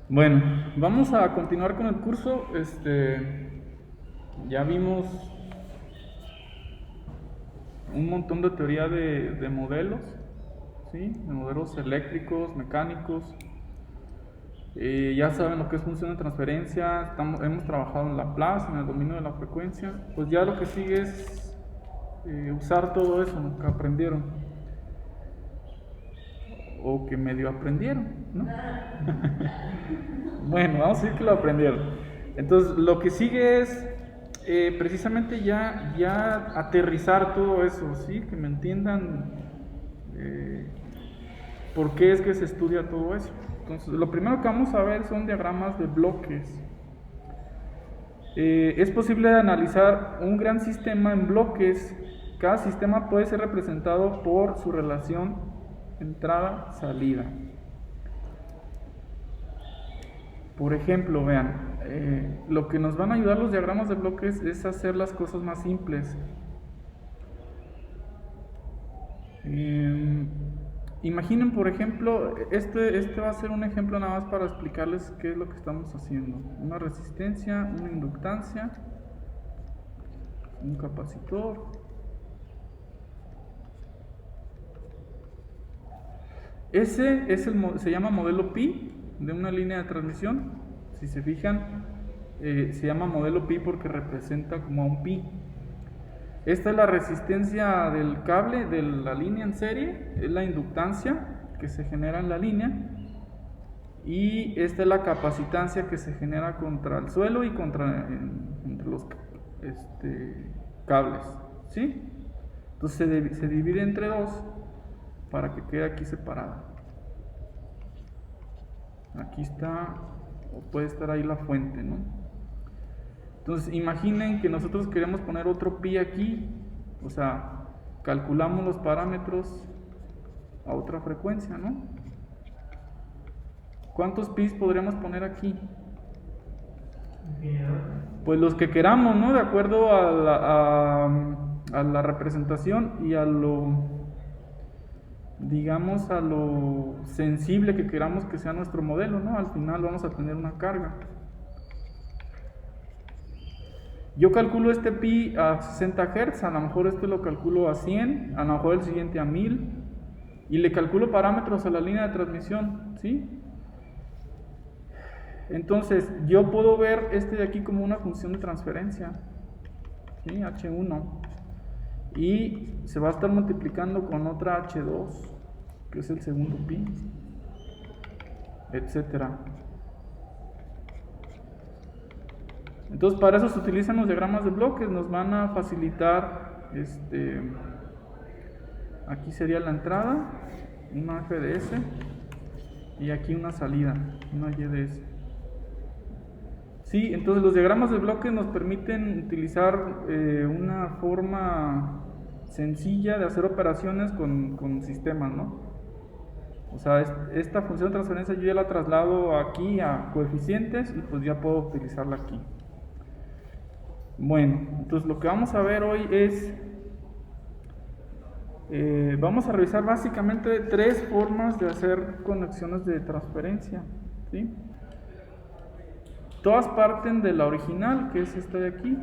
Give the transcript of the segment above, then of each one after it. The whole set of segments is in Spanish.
Bueno, vamos a continuar con el curso. Ya vimos un montón de teoría de modelos, ¿sí? De modelos eléctricos, mecánicos. Ya saben lo que es función de transferencia. Hemos trabajado en Laplace, en el dominio de la frecuencia. Pues ya lo que sigue es usar todo eso que aprendieron o que medio aprendieron, ¿no? Bueno, vamos a decir que lo aprendieron. Entonces, lo que sigue es precisamente ya aterrizar todo eso, ¿sí? Que me entiendan eh, por qué es que se estudia todo eso. Entonces, lo primero que vamos a ver son diagramas de bloques. Es posible analizar un gran sistema en bloques. Cada sistema puede ser representado por su relación entrada-salida. Por ejemplo, vean, lo que nos van a ayudar los diagramas de bloques es hacer las cosas más simples. Eh, Imaginen, por ejemplo, este va a ser un ejemplo nada más para explicarles qué es lo que estamos haciendo. Una resistencia, una inductancia, un capacitor. Se llama modelo pi de una línea de transmisión. Si se fijan, se llama modelo pi porque representa como a un pi. Esta es la resistencia del cable de la línea en serie, es la inductancia que se genera en la línea, y esta es la capacitancia que se genera contra el suelo y entre los cables, ¿sí? Entonces se divide entre dos para que quede aquí separada. Aquí está, o puede estar ahí la fuente, ¿no? Entonces imaginen que nosotros queremos poner otro pi aquí, o sea, calculamos los parámetros a otra frecuencia, ¿no? ¿Cuántos pis podríamos poner aquí? Pues los que queramos, ¿no? De acuerdo a la representación y digamos, a lo sensible que queramos que sea nuestro modelo, ¿no? Al final vamos a tener una carga. Yo calculo este pi a 60 Hz, a lo mejor este lo calculo a 100, a lo mejor el siguiente a 1000, y le calculo parámetros a la línea de transmisión, ¿sí? Entonces, yo puedo ver este de aquí como una función de transferencia, ¿sí? H1, y se va a estar multiplicando con otra H2, que es el segundo pi, etcétera. Entonces, para eso se utilizan los diagramas de bloques, nos van a facilitar, aquí sería la entrada, una FDS, y aquí una salida, una YDS. Sí, entonces los diagramas de bloques nos permiten utilizar una forma sencilla de hacer operaciones con sistemas, ¿no? O sea, esta función de transferencia yo ya la traslado aquí a coeficientes y pues ya puedo utilizarla aquí. Bueno, entonces lo que vamos a ver hoy es, vamos a revisar básicamente tres formas de hacer conexiones de transferencia, ¿sí? Todas parten de la original, que es esta de aquí.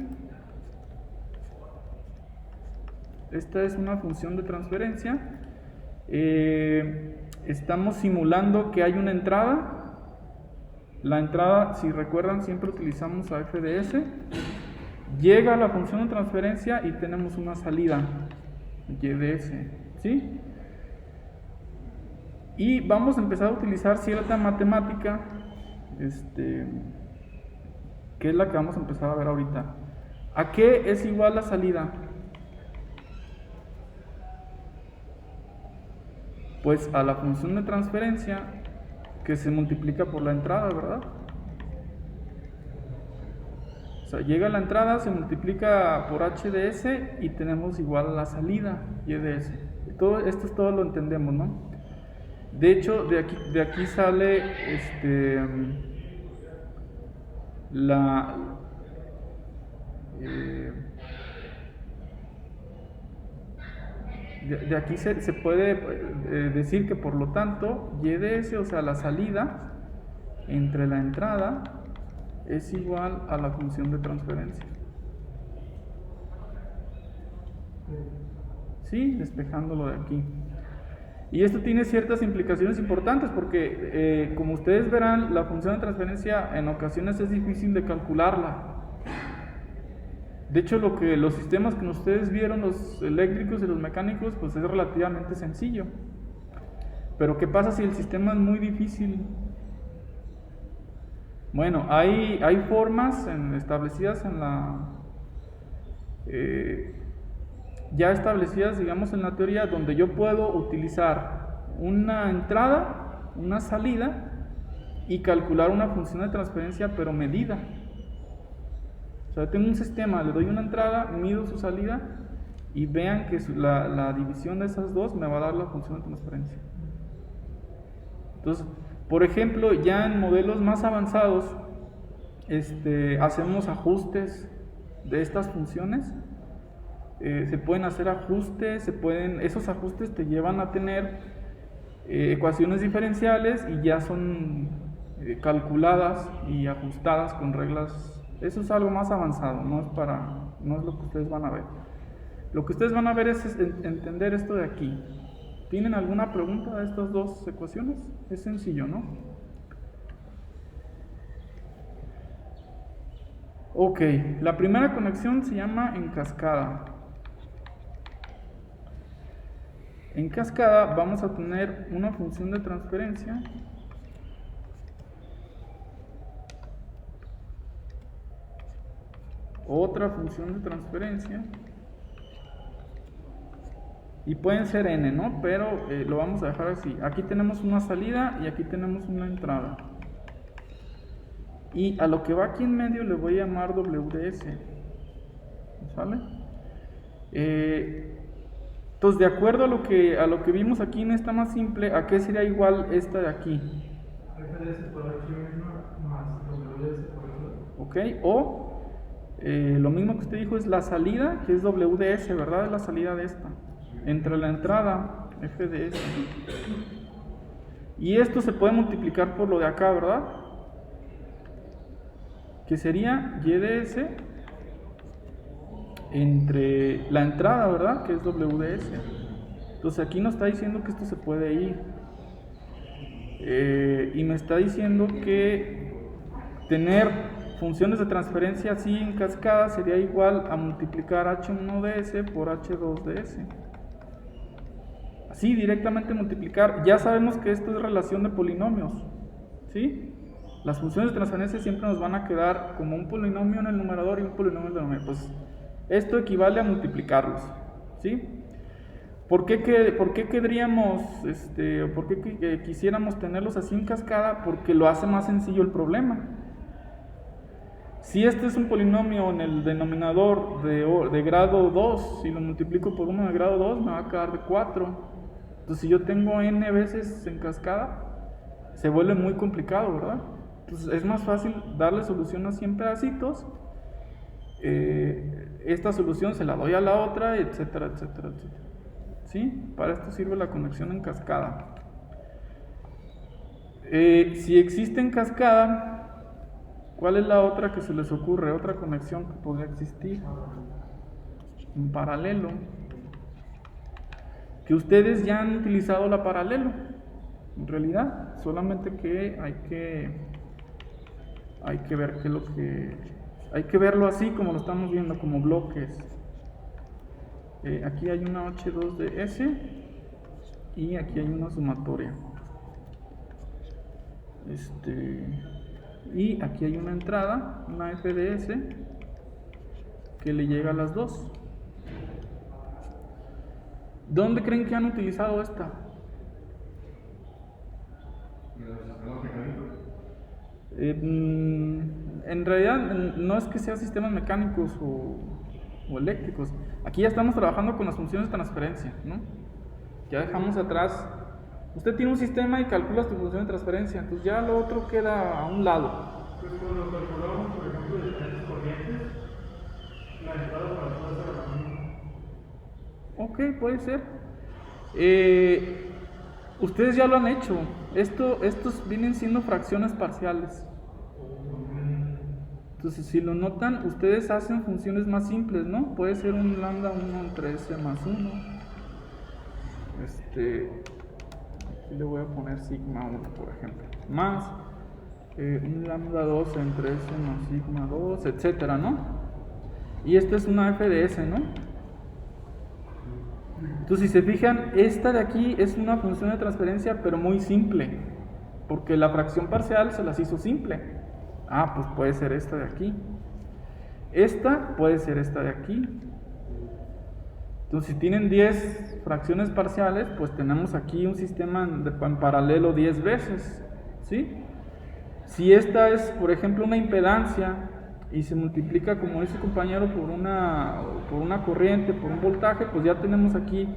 Esta es una función de transferencia. Estamos simulando que hay una entrada. La entrada, si recuerdan, siempre utilizamos a FDS. Llega la función de transferencia y tenemos una salida, YDS, ¿sí? Y vamos a empezar a utilizar cierta matemática, que es la que vamos a empezar a ver ahorita. ¿A qué es igual la salida? Pues a la función de transferencia que se multiplica por la entrada, ¿verdad? O sea, llega la entrada, se multiplica por HDS y tenemos igual a la salida, YDS. Todo lo entendemos, ¿no? De hecho, de aquí sale la de aquí se puede decir que por lo tanto YDS, o sea la salida, entre la entrada es igual a la función de transferencia. ¿Sí? Despejándolo de aquí. Y esto tiene ciertas implicaciones importantes porque, como ustedes verán, la función de transferencia en ocasiones es difícil de calcularla. De hecho, los sistemas que ustedes vieron, los eléctricos y los mecánicos, pues es relativamente sencillo. Pero ¿qué pasa si el sistema es muy difícil? Bueno, hay formas establecidas en ya establecidas, digamos, en la teoría, donde yo puedo utilizar una entrada, una salida y calcular una función de transferencia, pero medida. O sea, tengo un sistema, le doy una entrada, mido su salida y vean que la división de esas dos me va a dar la función de transferencia. Entonces, por ejemplo, ya en modelos más avanzados, hacemos ajustes de estas funciones. Se pueden hacer ajustes, esos ajustes te llevan a tener ecuaciones diferenciales y ya son calculadas y ajustadas con reglas. Eso es algo más avanzado, no es lo que ustedes van a ver. Lo que ustedes van a ver es entender esto de aquí. ¿Tienen alguna pregunta de estas dos ecuaciones? Es sencillo, ¿no? Ok, la primera conexión se llama en cascada. En cascada vamos a tener una función de transferencia otra función de transferencia y pueden ser n, ¿no? Pero lo vamos a dejar así. Aquí tenemos una salida y aquí tenemos una entrada. Y a lo que va aquí en medio le voy a llamar WDS. ¿Sale? Entonces, de acuerdo a lo que vimos aquí en esta más simple, ¿a qué sería igual esta de aquí? FDS por H1 más WDS por H2. Ok, o lo mismo que usted dijo es la salida, que es WDS, ¿verdad? Es la salida de esta. Entre la entrada, FDS. Y esto se puede multiplicar por lo de acá, ¿verdad? Que sería YDS entre la entrada, ¿verdad? Que es WDS. Entonces aquí nos está diciendo que esto se puede ir. Y me está diciendo que tener funciones de transferencia así en cascada sería igual a multiplicar H1DS por H2DS. Así directamente multiplicar. Ya sabemos que esto es relación de polinomios, ¿sí? Las funciones de transferencia siempre nos van a quedar como un polinomio en el numerador y un polinomio en el denominador. Pues esto equivale a multiplicarlos, ¿sí? ¿Por qué querríamos, por qué quisiéramos tenerlos así en cascada? Porque lo hace más sencillo el problema. Si este es un polinomio en el denominador de grado 2, si lo multiplico por uno de grado 2, me va a quedar de 4. Entonces, si yo tengo n veces en cascada, se vuelve muy complicado, ¿verdad? Entonces, es más fácil darle solución a 100 pedacitos. Esta solución se la doy a la otra, etcétera, etcétera, etcétera. ¿Sí? Para esto sirve la conexión en cascada. Si existe en cascada, ¿cuál es la otra que se les ocurre? Otra conexión que podría existir en paralelo. Que ustedes ya han utilizado la paralelo, en realidad, solamente que hay que ver hay que verlo así como lo estamos viendo, como bloques. Aquí hay una H2DS y aquí hay una sumatoria. Y aquí hay una entrada, una FDS, que le llega a las dos. ¿Dónde creen que han utilizado esta? En realidad no es que sean sistemas mecánicos o eléctricos. Aquí ya estamos trabajando con las funciones de transferencia, ¿no? Ya dejamos atrás. Usted tiene un sistema y calcula su función de transferencia, entonces ya lo otro queda a un lado. Pues cuando calculamos, por ejemplo, diferentes corrientes, la entrada para toda esa. Ok, puede ser. Por ejemplo, si usted tiene un sistema y calcula su función de transferencia, entonces ya lo otro queda a un lado. Usted tiene un sistema y calcula su función de transferencia, entonces ya lo otro queda a un lado. Ok, puede ser. Si usted tiene un sistema y calcula su función de transferencia, entonces ya lo otro queda a un lado. Ustedes ya lo han hecho. Estos vienen siendo fracciones parciales. Entonces, si lo notan, ustedes hacen funciones más simples, ¿no? Puede ser un lambda 1 entre s más 1. Aquí le voy a poner sigma 1, por ejemplo. Más un lambda 2 entre s más sigma 2, etcétera, ¿no? Y esto es una f de s, ¿no? Entonces, si se fijan, esta de aquí es una función de transferencia, pero muy simple, porque la fracción parcial se las hizo simple. Ah, pues puede ser esta de aquí. Esta puede ser esta de aquí. Entonces, si tienen 10 fracciones parciales, pues tenemos aquí un sistema en paralelo 10 veces, ¿sí? Si esta es, por ejemplo, una impedancia y se multiplica, como dice el compañero, por una corriente, por un voltaje, pues ya tenemos aquí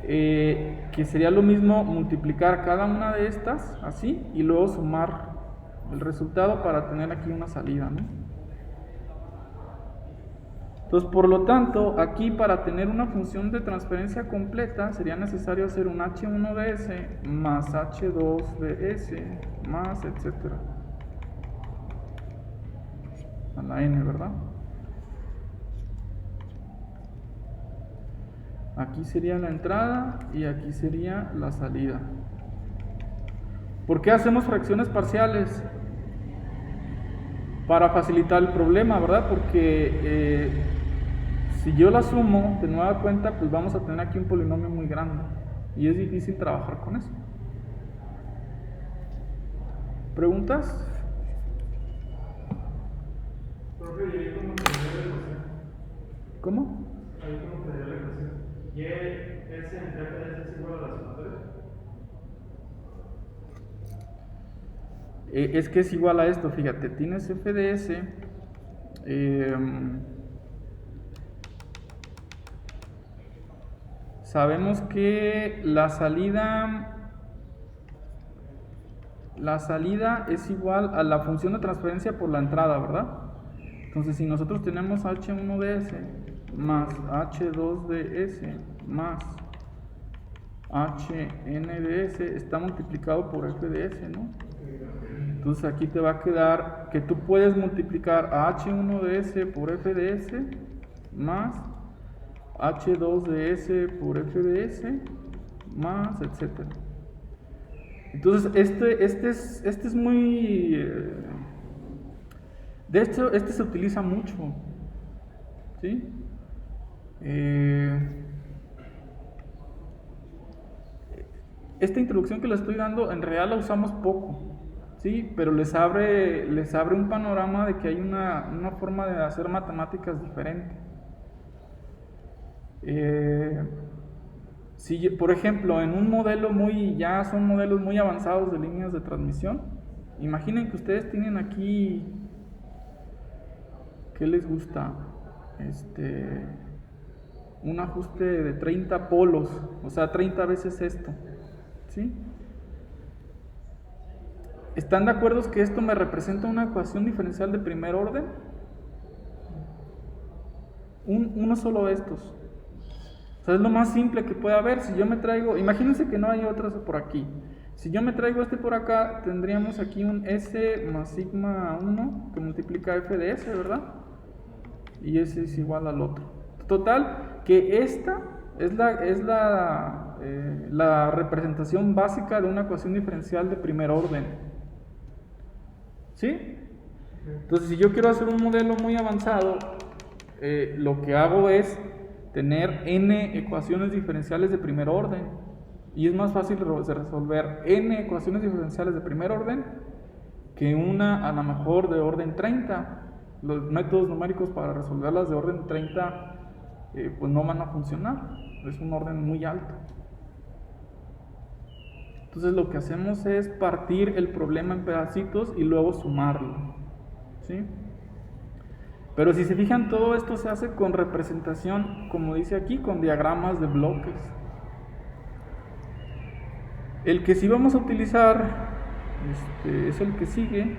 que sería lo mismo multiplicar cada una de estas, así, y luego sumar el resultado para tener aquí una salida, ¿no? Entonces, por lo tanto, aquí para tener una función de transferencia completa sería necesario hacer un h1 de s más h2 de s más etcétera a la n, ¿verdad? Aquí sería la entrada y aquí sería la salida. ¿Por qué hacemos fracciones parciales? Para facilitar el problema, ¿verdad? Porque si yo la sumo de nueva cuenta, pues vamos a tener aquí un polinomio muy grande y es difícil trabajar con eso. ¿Preguntas? Profe, ¿y ahí cómo quedaría la ecuación? ¿Cómo? Ahí cómo quedaría la ecuación. ¿Y S entre F de S es igual a la sumatoria? Es que es igual a esto, fíjate, tienes f de s, sabemos que la salida es igual a la función de transferencia por la entrada, ¿verdad? Entonces, si nosotros tenemos h1 de s más h2 de s más hn de s, está multiplicado por f de s, ¿no? Entonces aquí te va a quedar que tú puedes multiplicar a h1 de s por f de s más h2 de s por f de s más etcétera. Entonces este es muy de hecho este se utiliza mucho, ¿sí? Esta introducción que les estoy dando en realidad la usamos poco, ¿sí? Pero les abre un panorama de que hay una forma de hacer matemáticas diferente. Si, por ejemplo, en un modelo ya son modelos muy avanzados de líneas de transmisión, imaginen que ustedes tienen aquí, ¿qué les gusta? Un ajuste de 30 polos, o sea, 30 veces esto, ¿sí? ¿Están de acuerdo que esto me representa una ecuación diferencial de primer orden? Uno solo de estos. O sea, es lo más simple que puede haber. Si yo me traigo, imagínense que no hay otras por aquí. Si yo me traigo este por acá, tendríamos aquí un S más sigma 1 que multiplica f de s, ¿verdad? Y ese es igual al otro. Total, que esta es la representación básica de una ecuación diferencial de primer orden. ¿Sí? Entonces, si yo quiero hacer un modelo muy avanzado, lo que hago es tener n ecuaciones diferenciales de primer orden. Y es más fácil resolver n ecuaciones diferenciales de primer orden que una a lo mejor de orden 30. Los métodos numéricos para resolverlas de orden 30 pues no van a funcionar. Es un orden muy alto. Entonces lo que hacemos es partir el problema en pedacitos y luego sumarlo, ¿sí? Pero si se fijan, todo esto se hace con representación, como dice aquí, con diagramas de bloques. El que sí vamos a utilizar es el que sigue.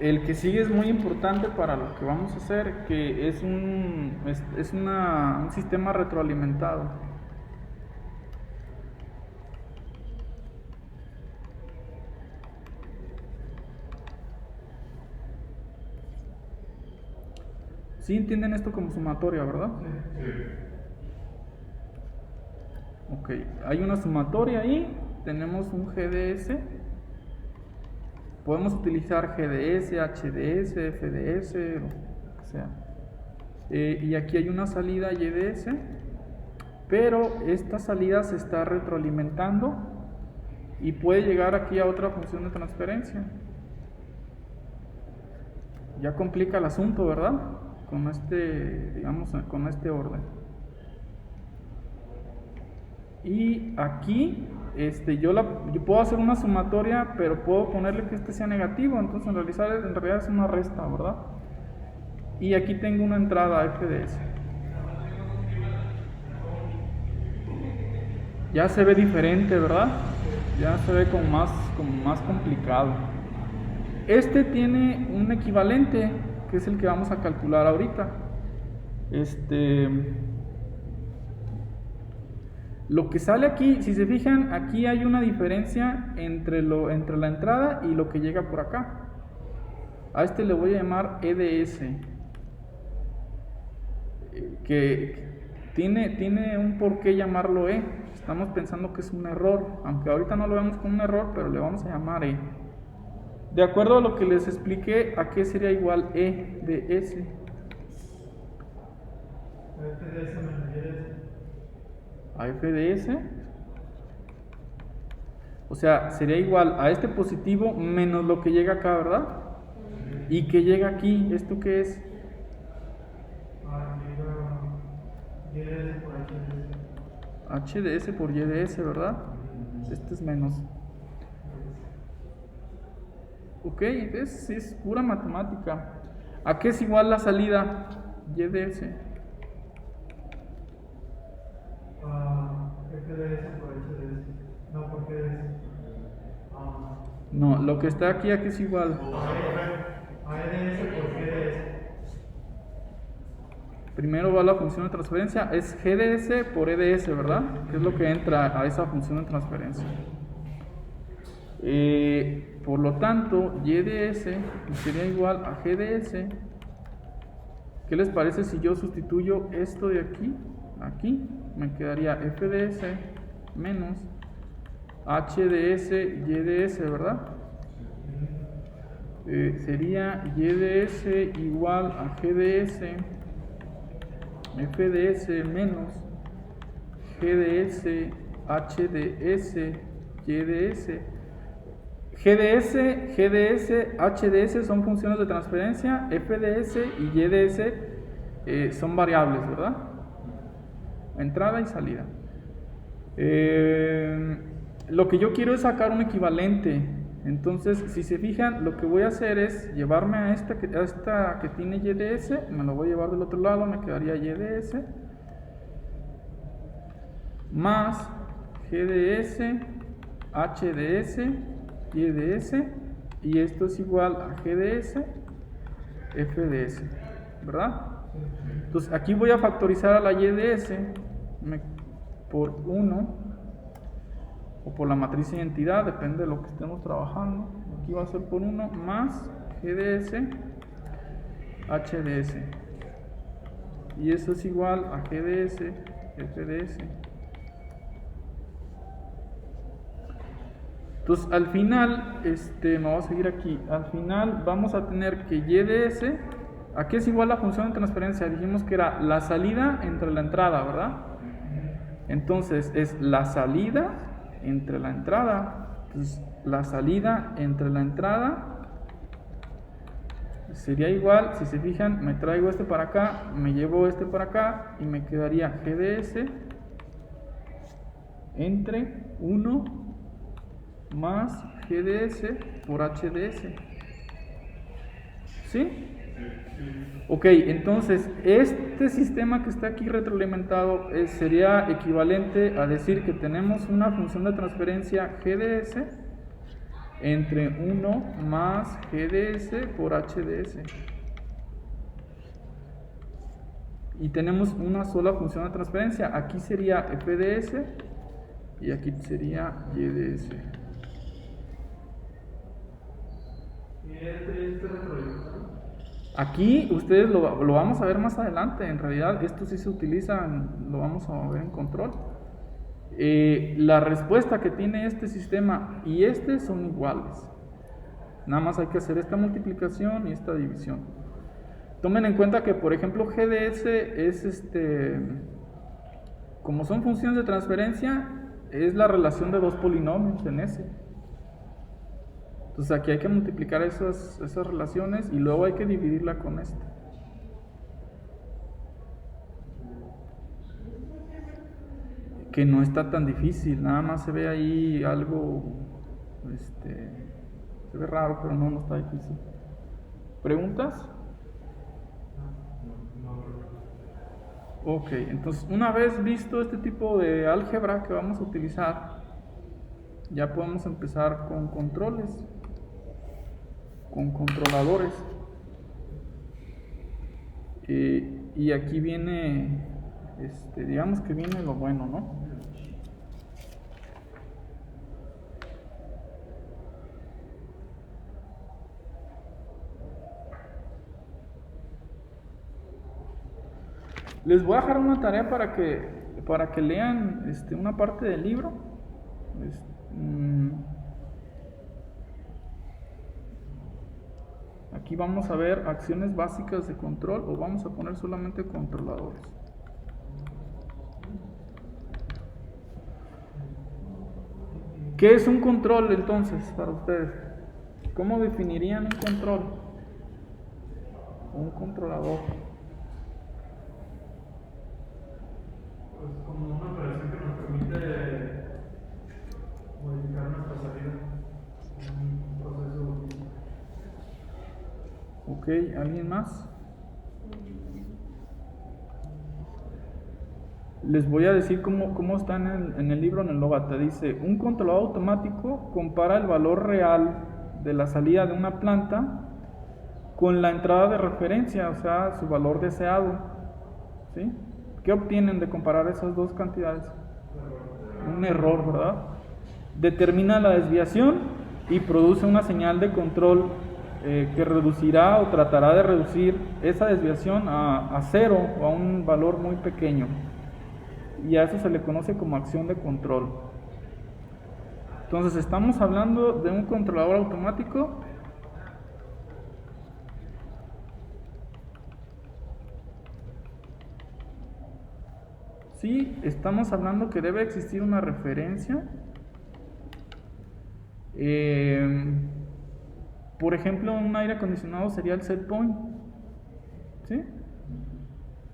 El que sigue es muy importante para lo que vamos a hacer, que es un sistema retroalimentado. ¿Sí entienden esto como sumatoria, verdad? Ok, hay una sumatoria ahí, tenemos un GDS, podemos utilizar GDS, HDS, FDS, lo que sea. Y aquí hay una salida YDS, pero esta salida se está retroalimentando y puede llegar aquí a otra función de transferencia. Ya complica el asunto, ¿verdad? Con este, digamos, con este orden. Y aquí yo puedo hacer una sumatoria, pero puedo ponerle que este sea negativo, entonces en realidad es una resta, ¿verdad? Y aquí tengo una entrada FDS. Ya se ve diferente, ¿verdad? Ya se ve como más complicado. Este tiene un equivalente, que es el que vamos a calcular ahorita. Lo que sale aquí, si se fijan, aquí hay una diferencia entre la entrada y lo que llega por acá. A este le voy a llamar EDS, que tiene un por qué llamarlo E. Estamos pensando que es un error, aunque ahorita no lo vemos como un error, pero le vamos a llamar E. De acuerdo a lo que les expliqué, ¿a qué sería igual E de S? A FDS, o sea, sería igual a este positivo menos lo que llega acá, ¿verdad? Y que llega aquí, ¿esto qué es? HDS por YDS, ¿verdad? Este es menos. Ok, es pura matemática. ¿A qué es igual la salida? YDS. FDS por HDS. No, por GDS. No, lo que está aquí, ¿a qué es igual? A EDS por GDS. Primero va la función de transferencia, es GDS por EDS, ¿verdad? Que es lo que entra a esa función de transferencia. Por lo tanto, YDS sería igual a GDS. ¿Qué les parece si yo sustituyo esto de aquí? Aquí me quedaría FDS menos HDS YDS, ¿verdad? Sería YDS igual a GDS FDS menos GDS HDS YDS. GDS, HDS son funciones de transferencia, FDS y YDS son variables, ¿verdad? Entrada y salida. Lo que yo quiero es sacar un equivalente. Entonces, si se fijan, lo que voy a hacer es llevarme a esta que tiene YDS, me lo voy a llevar del otro lado, me quedaría YDS más GDS, HDS, YDS, y esto es igual a GDS, FDS, ¿verdad? Entonces aquí voy a factorizar a la YDS por 1 o por la matriz de identidad, depende de lo que estemos trabajando. Aquí va a ser por 1 más GDS, HDS, y eso es igual a GDS, FDS. Entonces al final, me voy a seguir aquí, al final vamos a tener que YDS, ¿a qué es igual la función de transferencia? Dijimos que era la salida entre la entrada, ¿verdad? Entonces es la salida entre la entrada. Entonces la salida entre la entrada sería igual, si se fijan, me traigo este para acá, me llevo este para acá y me quedaría GDS entre 1 más GDS por HDS. ¿Sí? Ok, entonces este sistema que está aquí retroalimentado sería equivalente a decir que tenemos una función de transferencia GDS entre 1 más GDS por HDS. Y tenemos una sola función de transferencia. Aquí sería FDS y aquí sería YDS. Aquí ustedes lo vamos a ver más adelante. En realidad esto sí se utiliza, lo vamos a ver en control. La respuesta que tiene este sistema y este son iguales. Nada más hay que hacer esta multiplicación y esta división. Tomen en cuenta que, por ejemplo, GDS es como son funciones de transferencia, es la relación de dos polinomios en S. Entonces aquí hay que multiplicar esas relaciones y luego hay que dividirla con esta. Que no está tan difícil, nada más se ve ahí algo, se ve raro, pero no está difícil. ¿Preguntas? Ok, entonces una vez visto este tipo de álgebra que vamos a utilizar, ya podemos empezar con controles, con controladores. Y aquí viene, digamos que viene lo bueno, ¿no? Les voy a dejar una tarea para que lean una parte del libro. Aquí vamos a ver acciones básicas de control o vamos a poner solamente controladores. ¿Qué es un control entonces para ustedes? ¿Cómo definirían un control? Un controlador. Pues como una operación que nos permite modificar nuestra salida. Un proceso. Ok, ¿alguien más? Les voy a decir cómo está en el libro, en el Logata. Dice, un controlador automático compara el valor real de la salida de una planta con la entrada de referencia, o sea, su valor deseado. ¿Sí? ¿Qué obtienen de comparar esas dos cantidades? Un error, ¿verdad? Determina la desviación y produce una señal de control que reducirá o tratará de reducir esa desviación a cero o a un valor muy pequeño. Y a eso se le conoce como acción de control. Entonces estamos hablando de un controlador automático sí, estamos hablando que debe existir una referencia. Por ejemplo, un aire acondicionado sería el set point, ¿sí?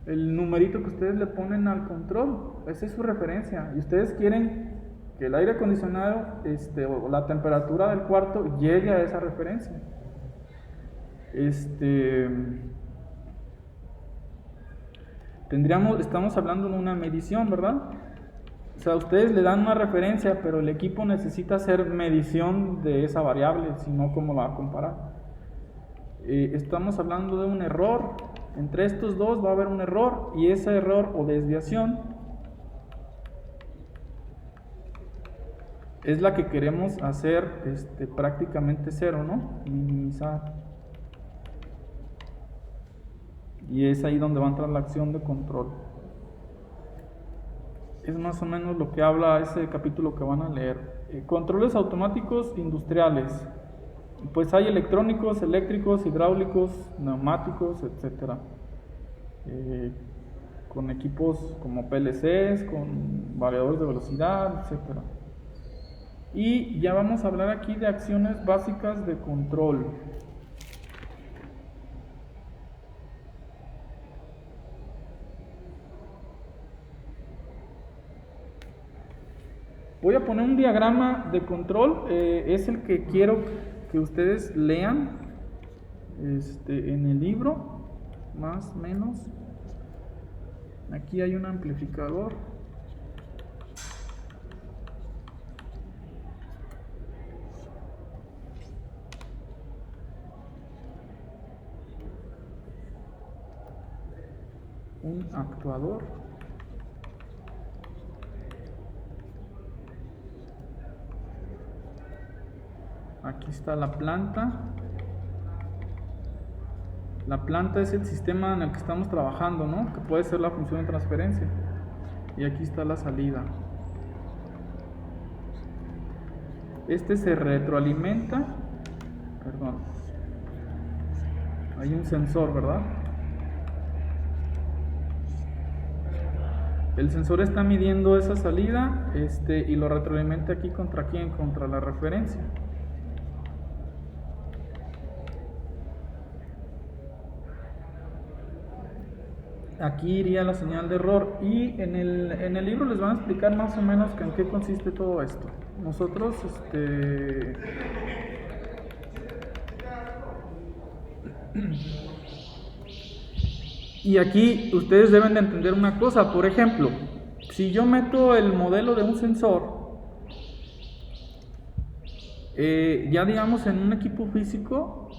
El numerito que ustedes le ponen al control, esa es su referencia. Y ustedes quieren que el aire acondicionado o la temperatura del cuarto llegue a esa referencia. Estamos hablando de una medición, ¿verdad? O sea, ustedes le dan una referencia, pero el equipo necesita hacer medición de esa variable, si no, ¿cómo la va a comparar? Estamos hablando de un error. Entre estos dos va a haber un error, y ese error o desviación es la que queremos hacer prácticamente cero, ¿no? Minimizar. Y es ahí donde va a entrar la acción de control. Es más o menos lo que habla ese capítulo que van a leer. Controles automáticos industriales. Pues hay electrónicos, eléctricos, hidráulicos, neumáticos, etcétera. Con equipos como PLCs, con variadores de velocidad, etcétera. Y ya vamos a hablar aquí de acciones básicas de control. Voy a poner un diagrama de control, es el que quiero que ustedes lean en el libro, más o menos. Aquí hay un amplificador. un actuador. Aquí está la planta. La planta es el sistema en el que estamos trabajando, ¿no? Que puede ser la función de transferencia. Y aquí está la salida. Este se retroalimenta. Perdón. Hay un sensor, ¿verdad? El sensor está midiendo esa salida y lo retroalimenta aquí contra quién, contra la referencia. Aquí iría la señal de error y en el libro les van a explicar más o menos en qué consiste todo esto. Nosotros y aquí ustedes deben de entender una cosa. Por ejemplo, si yo meto el modelo de un sensor, ya digamos en un equipo físico,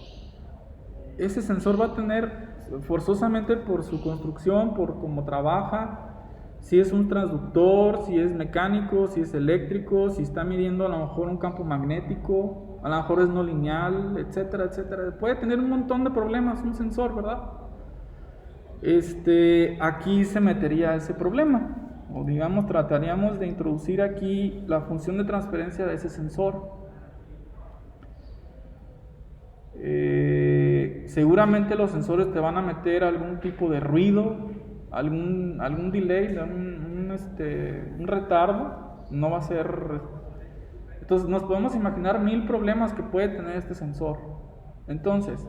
ese sensor va a tener forzosamente por su construcción, por cómo trabaja, si es un transductor, si es mecánico, si es eléctrico, si está midiendo a lo mejor un campo magnético, a lo mejor es no lineal, etcétera, etcétera. Puede tener un montón de problemas un sensor, ¿verdad? Aquí se metería ese problema, o digamos trataríamos de introducir aquí la función de transferencia de ese sensor. Seguramente los sensores te van a meter algún tipo de ruido, algún delay, un retardo. No va a ser. Entonces nos podemos imaginar 1000 problemas que puede tener este sensor. Entonces,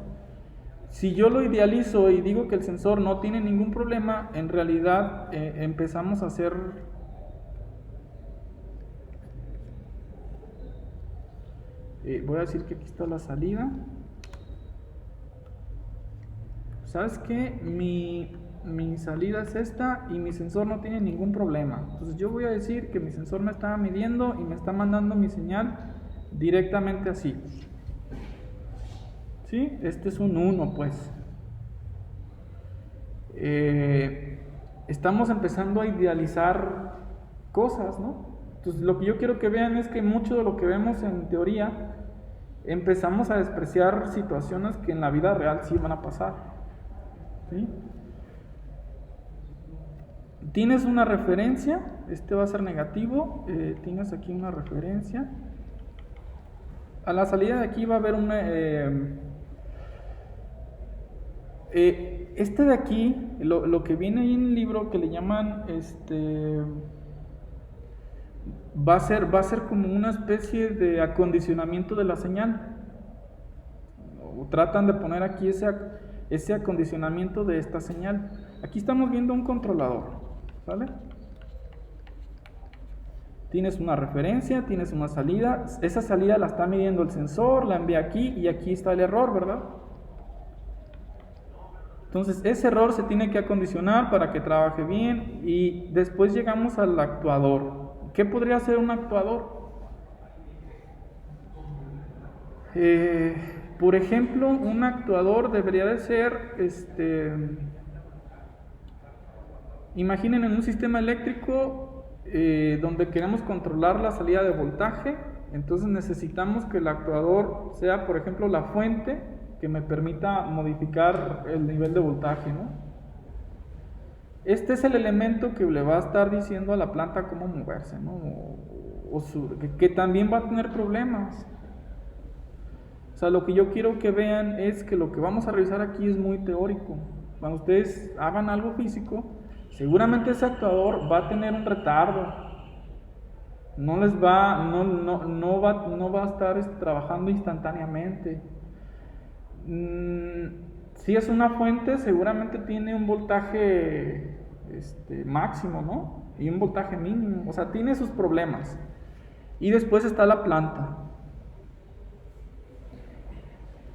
si yo lo idealizo y digo que el sensor no tiene ningún problema, en realidad empezamos a hacer. Voy a decir que aquí está la salida. ¿Sabes qué? Mi salida es esta y mi sensor no tiene ningún problema. Entonces yo voy a decir que mi sensor me está midiendo y me está mandando mi señal directamente así. ¿Sí? Este es un 1, pues. Estamos empezando a idealizar cosas, ¿no? Entonces lo que yo quiero que vean es que mucho de lo que vemos en teoría empezamos a despreciar situaciones que en la vida real sí van a pasar. ¿Sí? Tienes una referencia, va a ser negativo, tienes aquí una referencia. A la salida de aquí va a haber una... de aquí, lo que viene ahí en el libro que le llaman, va a ser como una especie de acondicionamiento de la señal. O tratan de poner aquí ese acondicionamiento de esta señal. Aquí estamos viendo un controlador, ¿sale? Tienes una referencia, tienes una salida, esa salida la está midiendo el sensor, la envía aquí y aquí está el error, ¿verdad? Entonces ese error se tiene que acondicionar para que trabaje bien y después llegamos al actuador. ¿Qué podría ser un actuador? Por ejemplo, un actuador debería de ser, imaginen en un sistema eléctrico donde queremos controlar la salida de voltaje, entonces necesitamos que el actuador sea, por ejemplo, la fuente que me permita modificar el nivel de voltaje, ¿no? Este es el elemento que le va a estar diciendo a la planta cómo moverse, ¿no? Que también va a tener problemas. O sea, lo que yo quiero que vean es que lo que vamos a revisar aquí es muy teórico. Cuando ustedes hagan algo físico, seguramente ese actuador va a tener un retardo. No va a estar trabajando instantáneamente. Si es una fuente, seguramente tiene un voltaje máximo, ¿no? Y un voltaje mínimo. O sea, tiene sus problemas. Y después está la planta.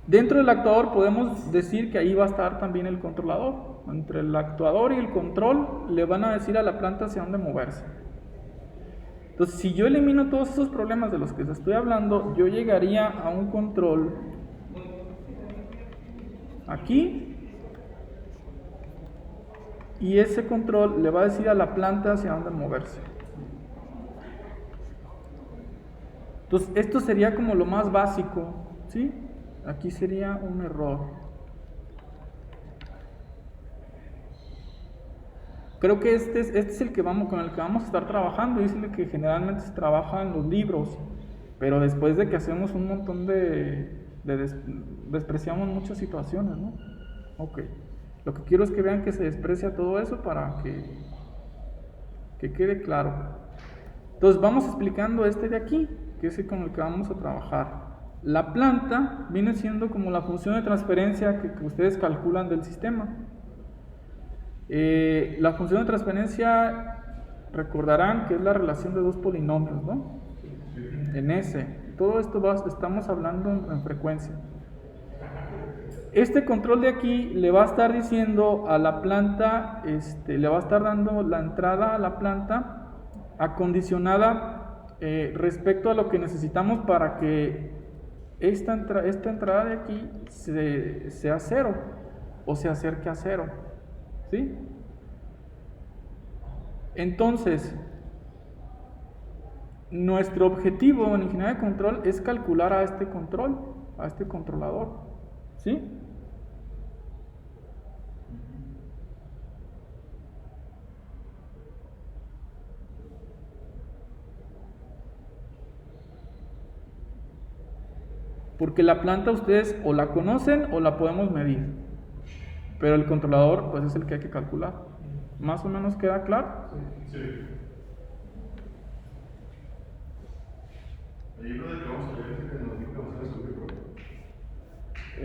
Dentro del actuador podemos decir que ahí va a estar también el controlador. Entre el actuador y el control le van a decir a la planta hacia dónde moverse. Entonces, si yo elimino todos esos problemas de los que les estoy hablando, yo llegaría a un control aquí y ese control le va a decir a la planta hacia dónde moverse. Entonces, esto sería como lo más básico, ¿sí? Aquí sería un error. Creo que este es el que con el que vamos a estar trabajando, y es el que generalmente se trabaja en los libros, pero después de que hacemos un montón despreciamos muchas situaciones, ¿no? Ok. Lo que quiero es que vean que se desprecia todo eso para que quede claro. Entonces vamos explicando este de aquí, que es el con el que vamos a trabajar. La planta viene siendo como la función de transferencia que ustedes calculan del sistema. La función de transferencia, recordarán que es la relación de dos polinomios, ¿no? En S. Todo esto estamos hablando en frecuencia. Este control de aquí le va a estar diciendo a la planta, le va a estar dando la entrada a la planta acondicionada respecto a lo que necesitamos para que esta entrada de aquí sea cero o se acerque a cero, ¿sí? Entonces, nuestro objetivo en ingeniería de control es calcular a este controlador, ¿sí? Porque la planta ustedes o la conocen o la podemos medir, pero el controlador pues es el que hay que calcular. ¿Más o menos queda claro? Sí. El libro del que vamos a leer es el que nos dijo que vamos a subir.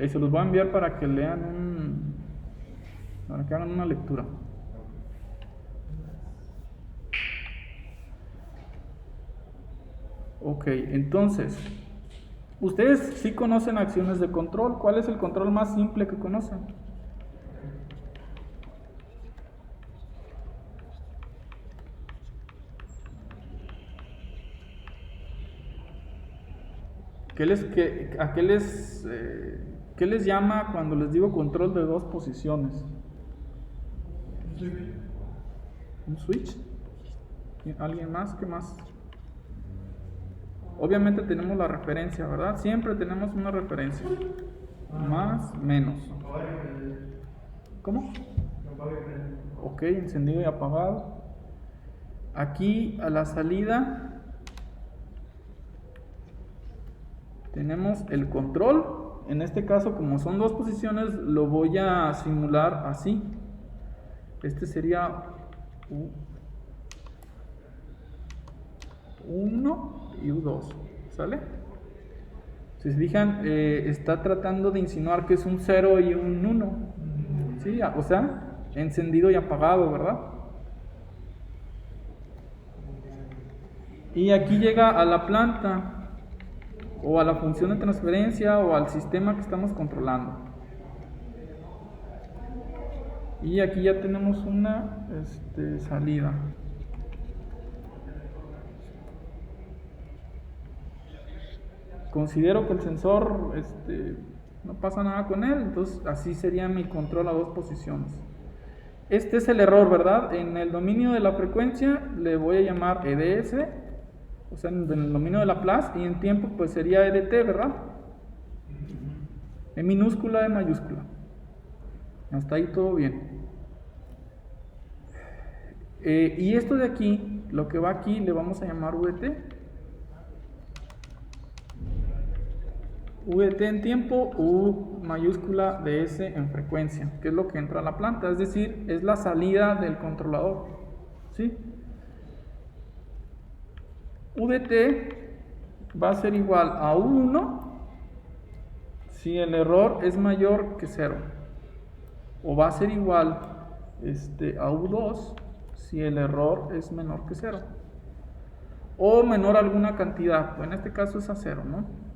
Se los voy a enviar para que lean para que hagan una lectura. Ok, entonces, ustedes sí conocen acciones de control. ¿Cuál es el control más simple que conocen? ¿Qué les llama cuando les digo control de dos posiciones? ¿Un switch? ¿Alguien más? ¿Qué más? Obviamente tenemos la referencia, ¿verdad? Siempre tenemos una referencia. Más, menos. ¿Cómo? Ok, encendido y apagado. Aquí a la salida tenemos el control. En este caso, como son dos posiciones, lo voy a simular así. Este sería 1 y U2, ¿sale? Si se fijan, está tratando de insinuar que es un 0 y un 1, ¿sí? O sea, encendido y apagado, ¿verdad? Y aquí llega a la planta, o a la función de transferencia, o al sistema que estamos controlando. Y aquí ya tenemos una salida. Considero que el sensor no pasa nada con él, entonces así sería mi control a dos posiciones. Este es el error, ¿verdad? En el dominio de la frecuencia le voy a llamar EDS, o sea, en el dominio de la plus, y en tiempo pues sería EDT, ¿verdad? E minúscula, E mayúscula. Hasta ahí todo bien. Y esto de aquí, lo que va aquí, le vamos a llamar VT. VT en tiempo, U mayúscula de S en frecuencia, que es lo que entra a la planta, es decir, es la salida del controlador, ¿sí? UDT va a ser igual a U1 si el error es mayor que 0, o va a ser igual a U2 si el error es menor que 0, o menor a alguna cantidad, pues en este caso es a 0, ¿no?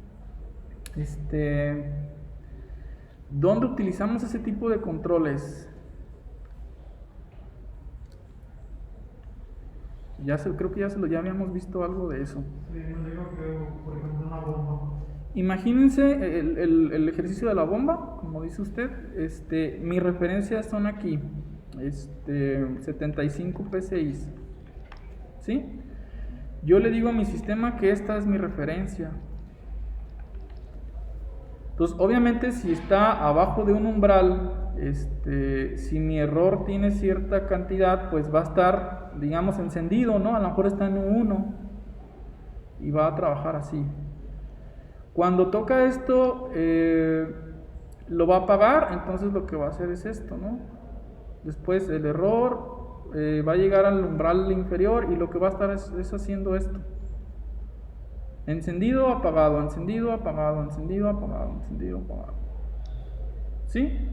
¿Dónde utilizamos ese tipo de controles? Creo que ya habíamos visto algo de eso. Sí, nos dijo que, por ejemplo, una bomba. Imagínense el ejercicio de la bomba, como dice usted. Mi referencias son aquí. 75 PSI. ¿Sí? Yo le digo a mi sistema que esta es mi referencia. Entonces, obviamente, si está abajo de un umbral, si mi error tiene cierta cantidad, pues va a estar, digamos, encendido, ¿no? A lo mejor está en un 1 y va a trabajar así. Cuando toca esto, lo va a apagar, entonces lo que va a hacer es esto, ¿no? Después el error va a llegar al umbral inferior y lo que va a estar es haciendo esto. Encendido, apagado, encendido, apagado, encendido, apagado, encendido, apagado. ¿Sí?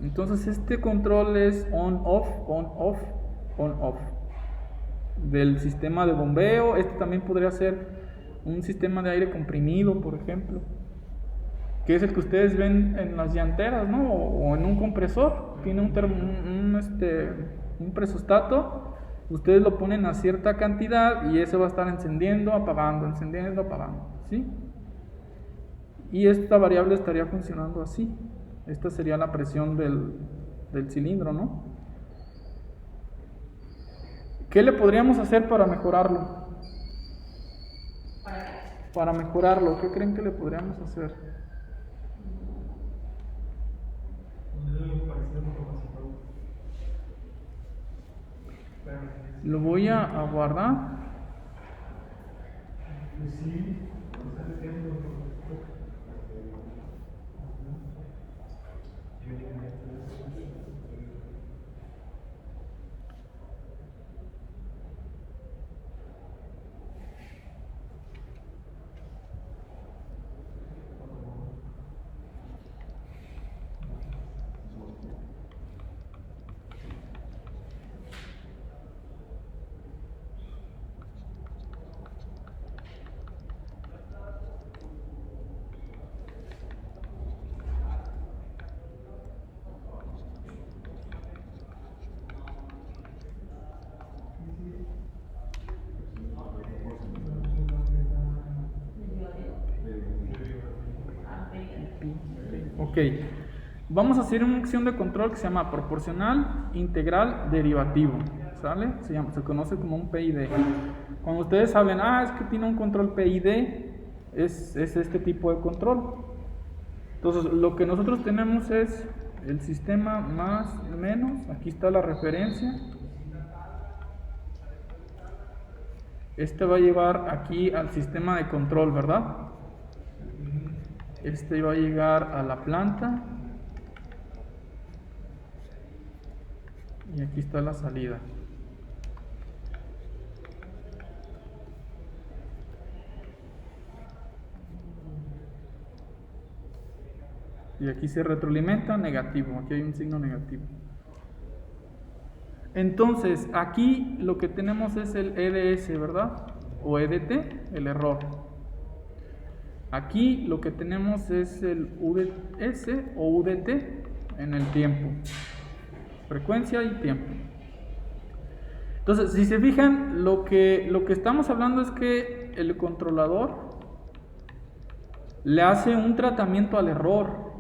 Entonces este control es on-off, on-off, on-off. Del sistema de bombeo. Este también podría ser un sistema de aire comprimido, por ejemplo, que es el que ustedes ven en las llanteras, ¿no? O en un compresor. Tiene un presostato. Ustedes lo ponen a cierta cantidad y ese va a estar encendiendo, apagando, encendiendo, apagando, ¿sí? Y esta variable estaría funcionando así. Esta sería la presión del cilindro, ¿no? ¿Qué le podríamos hacer para mejorarlo? Para mejorarlo, ¿qué creen que le podríamos hacer? Lo voy a guardar. Ok, vamos a hacer una acción de control que se llama proporcional, integral, derivativo, ¿sale? Se conoce como un PID. Cuando ustedes hablen, es que tiene un control PID, es este tipo de control. Entonces, lo que nosotros tenemos es el sistema más menos, aquí está la referencia. Este va a llevar aquí al sistema de control, ¿verdad? Este va a llegar a la planta y aquí está la salida. Y aquí se retroalimenta negativo, aquí hay un signo negativo. Entonces, aquí lo que tenemos es el EDS, ¿verdad? O EDT, el error. Aquí lo que tenemos es el UDS o UDT en el tiempo. Frecuencia y tiempo. Entonces, si se fijan, lo que estamos hablando es que el controlador le hace un tratamiento al error.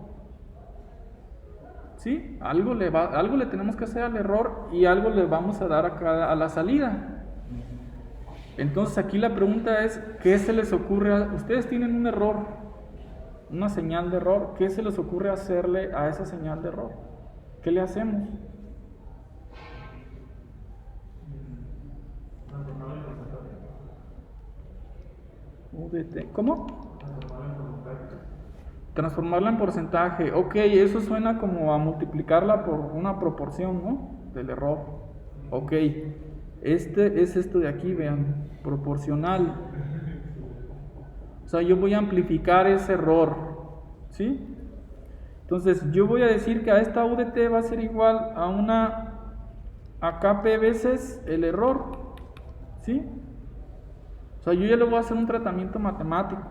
¿Sí? Algo le tenemos que hacer al error y algo le vamos a dar a la salida. Entonces aquí la pregunta es, ¿qué se les ocurre? Ustedes tienen un error, una señal de error, ¿qué se les ocurre hacerle a esa señal de error? ¿Qué le hacemos? ¿Cómo? Transformarla en porcentaje. Ok, eso suena como a multiplicarla por una proporción, ¿no? Del error. Ok, es esto de aquí, vean, proporcional. O sea, yo voy a amplificar ese error, ¿sí? Entonces, yo voy a decir que a esta UDT va a ser igual a KP veces el error, ¿sí? O sea, yo ya le voy a hacer un tratamiento matemático.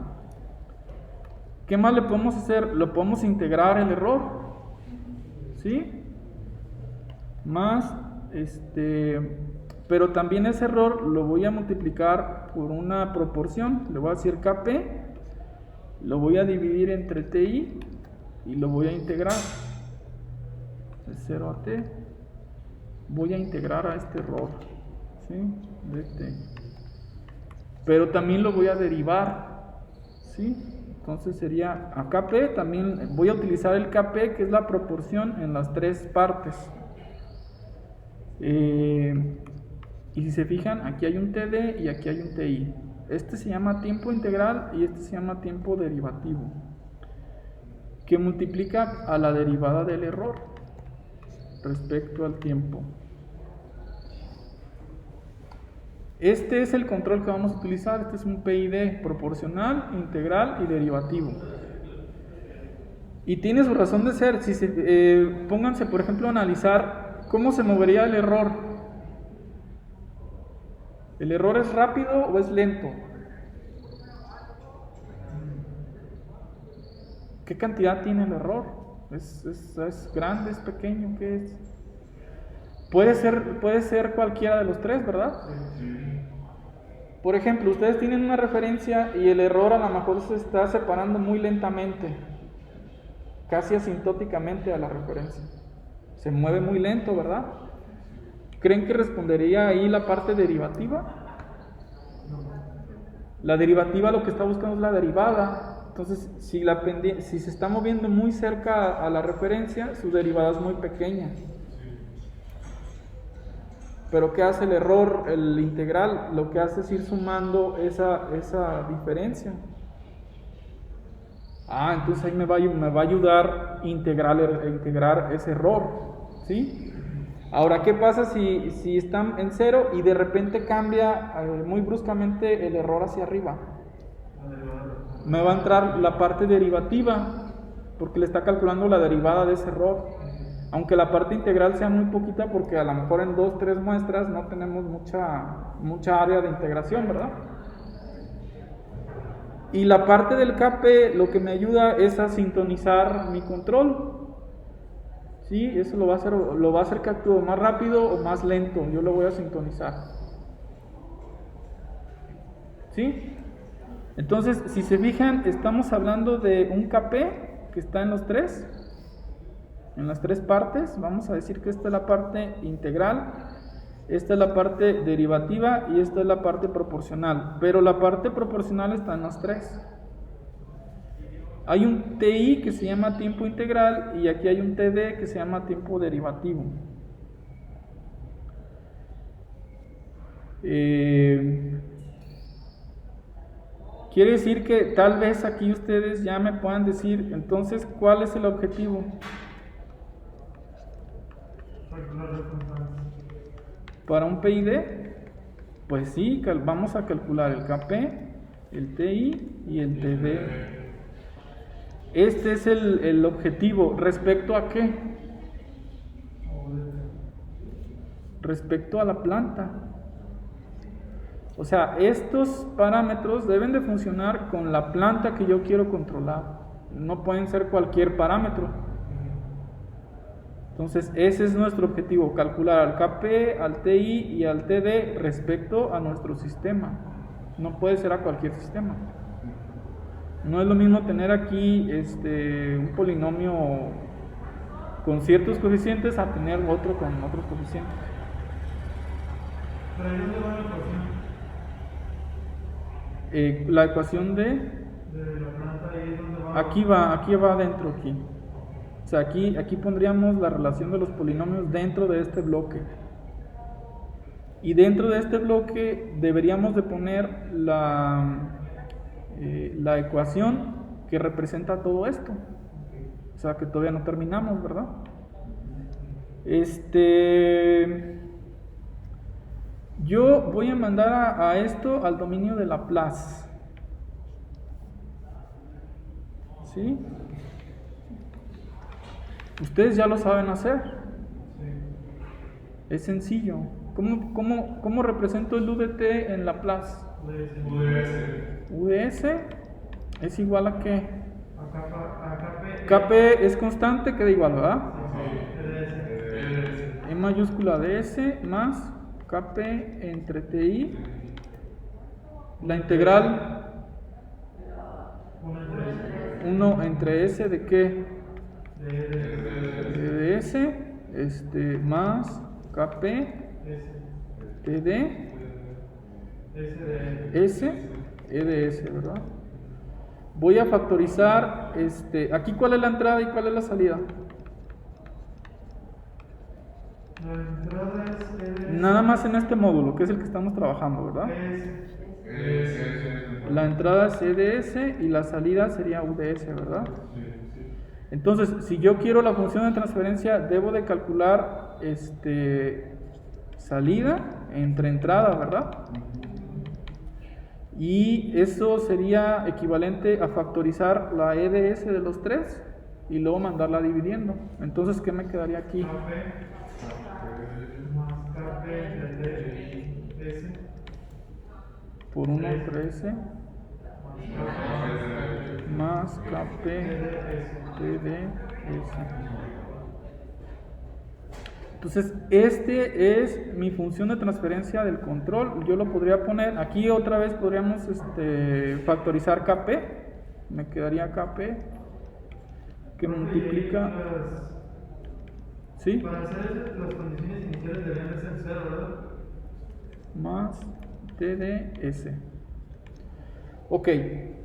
¿Qué más le podemos hacer? Lo podemos integrar el error, ¿sí? Más, pero también ese error lo voy a multiplicar por una proporción. Le voy a decir KP, lo voy a dividir entre TI y lo voy a integrar. De 0 a T, voy a integrar a este error, ¿sí? dt. Pero también lo voy a derivar, ¿sí? Entonces sería a Kp, también voy a utilizar el Kp, que es la proporción en las tres partes. Y si se fijan, aquí hay un TD y aquí hay un TI. Este se llama tiempo integral y este se llama tiempo derivativo, que multiplica a la derivada del error respecto al tiempo. Este es el control que vamos a utilizar. Este es un PID proporcional, integral y derivativo. Y tiene su razón de ser. Si pónganse, por ejemplo, a analizar cómo se movería el error. ¿El error es rápido o es lento? ¿Qué cantidad tiene el error? ¿Es grande, es pequeño? ¿Qué es? Puede ser cualquiera de los tres, ¿verdad? Por ejemplo, ustedes tienen una referencia y el error a lo mejor se está separando muy lentamente, casi asintóticamente a la referencia. Se mueve muy lento, ¿verdad? ¿Creen que respondería ahí la parte derivativa? La derivativa lo que está buscando es la derivada. Entonces, si se está moviendo muy cerca a la referencia, su derivada es muy pequeña. Pero ¿qué hace el error, el integral? Lo que hace es ir sumando esa diferencia. Entonces ahí me va a ayudar a integrar ese error, ¿sí? Ahora, ¿qué pasa si están en cero y de repente cambia muy bruscamente el error hacia arriba? Me va a entrar la parte derivativa, porque le está calculando la derivada de ese error. Aunque la parte integral sea muy poquita, porque a lo mejor en 2, 3 muestras no tenemos mucha área de integración, ¿verdad? Y la parte del Kp lo que me ayuda es a sintonizar mi control. ¿Sí? Eso lo va a hacer que actúe más rápido o más lento. Yo lo voy a sintonizar. ¿Sí? Entonces, si se fijan, estamos hablando de un Kp que está en las tres partes. Vamos a decir que esta es la parte integral, esta es la parte derivativa y esta es la parte proporcional, pero la parte proporcional está en las tres. Hay un TI que se llama tiempo integral y aquí hay un TD que se llama tiempo derivativo. Quiere decir que tal vez aquí ustedes ya me puedan decir, entonces, ¿cuál es el objetivo? Para un PID, pues sí, vamos a calcular el Kp, el TI y el TD. Este es el objetivo. ¿Respecto a qué? Respecto a la planta. O sea, estos parámetros deben de funcionar con la planta que yo quiero controlar. No pueden ser cualquier parámetro. Entonces, ese es nuestro objetivo, calcular al Kp, al Ti y al Td respecto a nuestro sistema. No puede ser a cualquier sistema. No es lo mismo tener aquí un polinomio con ciertos coeficientes a tener otro con otros coeficientes. ¿Pero ahí dónde va la ecuación? La ecuación de la planta, ahí es donde va. aquí va adentro, aquí. O sea, aquí pondríamos la relación de los polinomios dentro de este bloque. Y dentro de este bloque deberíamos de poner la ecuación que representa todo esto. O sea, que todavía no terminamos, ¿verdad? Yo voy a mandar a esto al dominio de Laplace. ¿Sí? Ustedes ya lo saben hacer. Es sencillo. ¿Cómo represento el UDT en Laplace? UDS es igual a ¿qué? A Kp es constante, queda igual, ¿verdad? E mayúscula ds más Kp entre Ti. La integral 1 entre S de ¿qué? De ds más KP, S. TD, S de S, EDS, ¿verdad? Voy a factorizar, aquí cuál es la entrada y cuál es la salida. la entrada es EDS. Nada más en este módulo, que es el que estamos trabajando, ¿verdad? La entrada es EDS y la salida sería UDS, ¿verdad? Entonces, si yo quiero la función de transferencia, debo de calcular salida entre entrada, ¿verdad? Y eso sería equivalente a factorizar la EDS de los tres y luego mandarla dividiendo. Entonces, ¿qué me quedaría aquí? KP más KP de S Por 1, 13 más KP TDS. Entonces, este es mi función de transferencia del control. Yo lo podría poner, aquí otra vez podríamos factorizar KP. Me quedaría KP que multiplica. ¿Sí? Para hacer las condiciones iniciales deberían de ser 0, ¿verdad? Más TDS. Ok,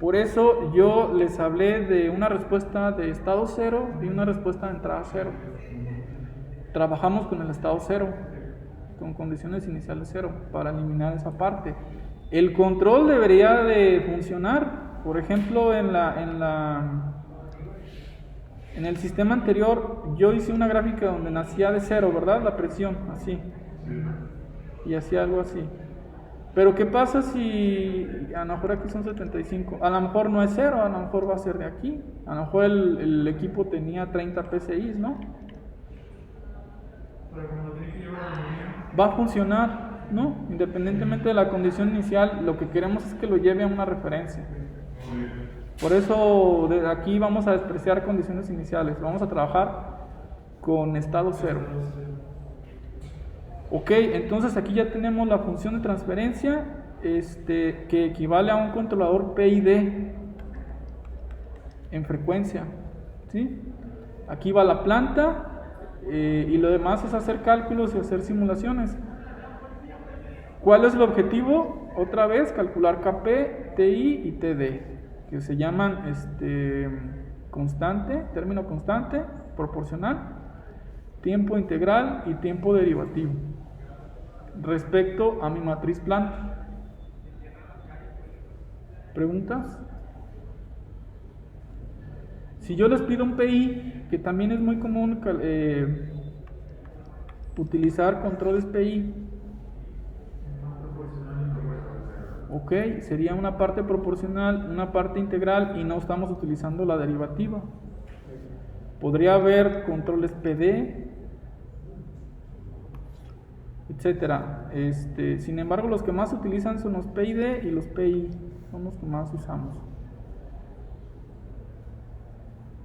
por eso yo les hablé de una respuesta de estado 0 y una respuesta de entrada 0. Trabajamos con el estado 0, con condiciones iniciales 0, para eliminar esa parte. El control debería de funcionar. Por ejemplo, en el sistema anterior yo hice una gráfica donde nacía de 0, ¿verdad? La presión, así. Y hacía algo así. Pero ¿qué pasa si a lo mejor aquí son 75? A lo mejor no es 0, a lo mejor va a ser de aquí. A lo mejor el equipo tenía 30 PSI, ¿no? Pero como tiene que llevar a la línea, Va a funcionar, ¿no? Independientemente de la condición inicial, lo que queremos es que lo lleve a una referencia. Por eso de aquí vamos a despreciar condiciones iniciales. Vamos a trabajar con estado 0. Ok, entonces aquí ya tenemos la función de transferencia que equivale a un controlador PID en frecuencia, ¿sí? Aquí va la planta y lo demás es hacer cálculos y hacer simulaciones. ¿Cuál es el objetivo? Otra vez, calcular KP, TI y TD, que se llaman constante, término constante, proporcional, tiempo integral y tiempo derivativo respecto a mi matriz planta. ¿Preguntas? Si yo les pido un PI, que también es muy común utilizar controles PI, ok, sería una parte proporcional, una parte integral y no estamos utilizando la derivativa. Podría haber controles PD, etcétera. Sin embargo, los que más se utilizan son los PID y los PI, son los que más usamos.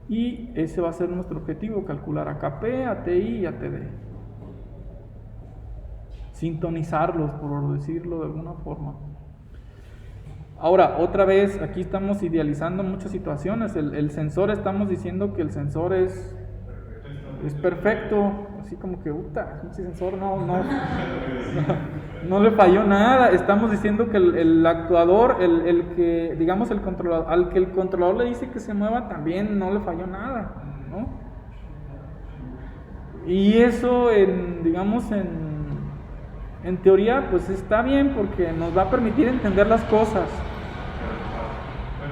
Y ese va a ser nuestro objetivo, calcular a KP, a TI y a TD. Sintonizarlos, por decirlo de alguna forma. Ahora, otra vez, aquí estamos idealizando muchas situaciones. El sensor, estamos diciendo que el sensor es perfecto, así como que, ese sensor no le falló nada. Estamos diciendo que el actuador, el que, digamos, el controlador, al que el controlador le dice que se mueva, también no le falló nada, ¿no? Y eso, en teoría, pues está bien porque nos va a permitir entender las cosas.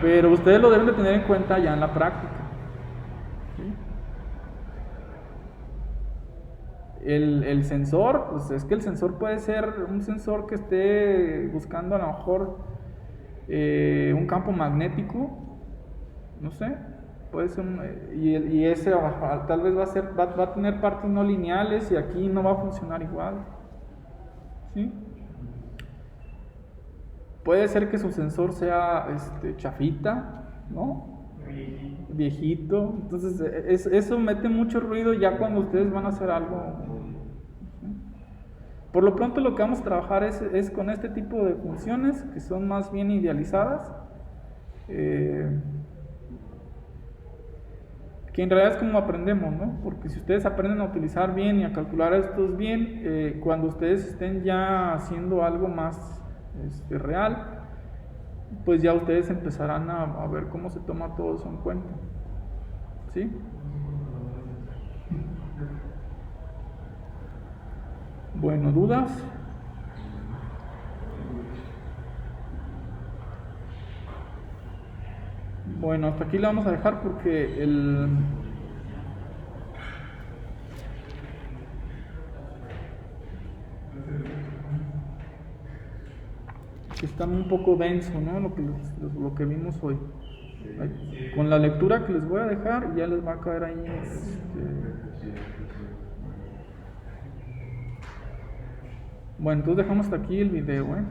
Pero ustedes lo deben de tener en cuenta ya en la práctica. ¿Sí? El sensor, pues es que el sensor puede ser un sensor que esté buscando a lo mejor un campo magnético, no sé, puede ser y ese tal vez va a tener partes no lineales y aquí no va a funcionar igual, ¿sí? Puede ser que su sensor sea chafita, ¿no? Viejito. Entonces eso mete mucho ruido ya cuando ustedes van a hacer algo. Por lo pronto lo que vamos a trabajar es con este tipo de funciones que son más bien idealizadas. que en realidad es como aprendemos, ¿no? Porque si ustedes aprenden a utilizar bien y a calcular estos bien, cuando ustedes estén ya haciendo algo más real, pues ya ustedes empezarán a ver cómo se toma todo eso en cuenta. ¿Sí? Bueno, ¿dudas? Bueno, hasta aquí la vamos a dejar porque está un poco denso, ¿no? Lo que vimos hoy. Con la lectura que les voy a dejar ya les va a caer ahí. Bueno, entonces dejamos hasta aquí el video, ¿eh?